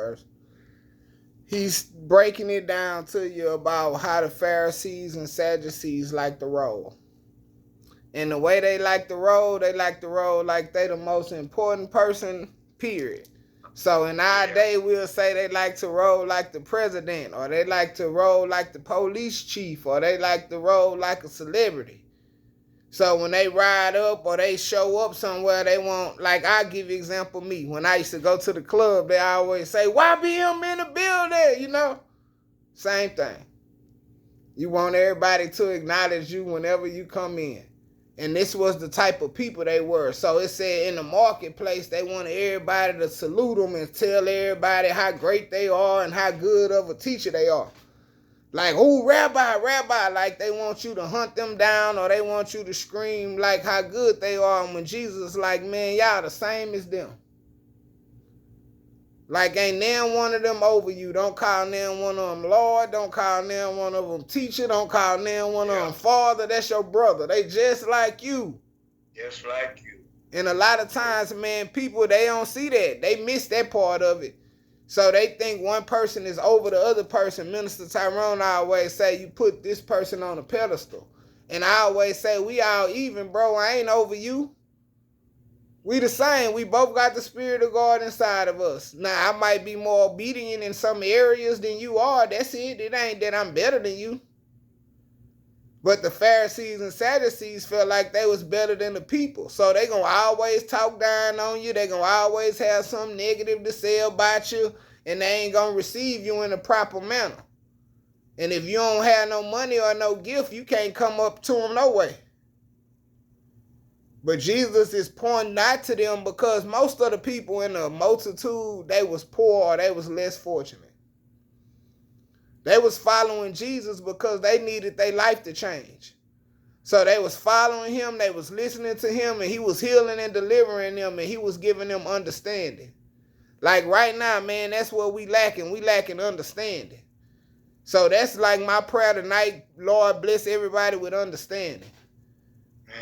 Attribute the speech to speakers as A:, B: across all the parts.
A: verse. He's breaking it down to you about how the Pharisees and Sadducees like to roll. And the way they like to roll like they the most important person, period. So in our day, we'll say they like to roll like the president, or they like to roll like the police chief, or they like to roll like a celebrity. So when they ride up or they show up somewhere, they want, like, I'll give you example me. When I used to go to the club, they always say, YBM in the building, you know? Same thing. You want everybody to acknowledge you whenever you come in. And this was the type of people they were. So it said in the marketplace, they wanted everybody to salute them and tell everybody how great they are and how good of a teacher they are. Like, oh, rabbi, like they want you to hunt them down, or they want you to scream like how good they are. And when Jesus like, man, y'all the same as them. Like, ain't none one of them over you. Don't call none one of them Lord. Don't call none one of them teacher. Don't call none one of them father. That's your brother. They just like you.
B: Just like you.
A: And a lot of times, man, people, they don't see that. They miss that part of it. So they think one person is over the other person. Minister Tyrone always say, you put this person on a pedestal. And I always say, we all even, bro. I ain't over you. We the same. We both got the Spirit of God inside of us. Now, I might be more obedient in some areas than you are. That's it. It ain't that I'm better than you. But the Pharisees and Sadducees felt like they was better than the people. So they going to always talk down on you. They going to always have something negative to say about you. And they ain't going to receive you in a proper manner. And if you don't have no money or no gift, you can't come up to them no way. But Jesus is pointing out to them because most of the people in the multitude, they was poor or they was less fortunate. They was following Jesus because they needed their life to change. So they was following him, they was listening to him, and he was healing and delivering them, and he was giving them understanding. Like right now, man, that's what we lacking. We lacking understanding. So that's like my prayer tonight. Lord, bless everybody with understanding.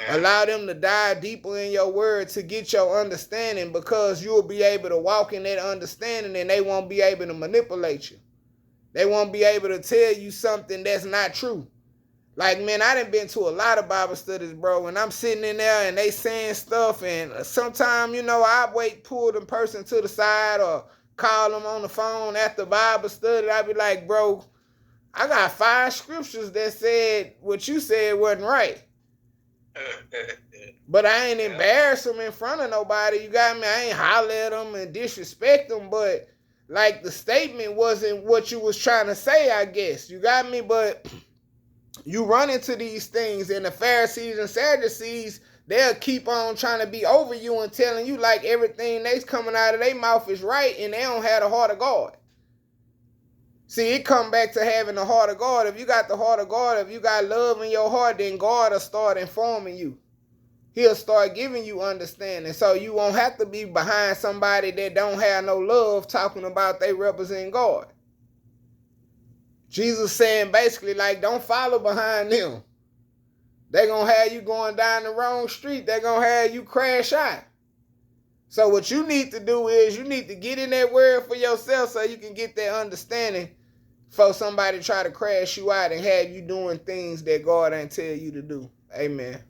A: Allow them to dive deeper in your word to get your understanding, because you'll be able to walk in that understanding and they won't be able to manipulate you. They won't be able to tell you something that's not true. Like, man, I done been to a lot of Bible studies, bro, and I'm sitting in there and they saying stuff, and sometimes, you know, I pull them person to the side or call them on the phone after Bible study. I be like, bro, I got 5 scriptures that said what you said wasn't right. But I ain't embarrass them in front of nobody. You got me? I ain't holler at them and disrespect them, but like the statement wasn't what you was trying to say, I guess. You got me? But you run into these things, and the Pharisees and Sadducees, they'll keep on trying to be over you and telling you like everything that's coming out of their mouth is right, and they don't have the heart of God. See, it come back to having the heart of God. If you got the heart of God, if you got love in your heart, then God will start informing you. He'll start giving you understanding. So you won't have to be behind somebody that don't have no love talking about they represent God. Jesus saying basically like, don't follow behind them. They're going to have you going down the wrong street. They're going to have you crash out. So what you need to do is you need to get in that word for yourself so you can get that understanding before somebody try to crash you out and have you doing things that God ain't tell you to do. Amen.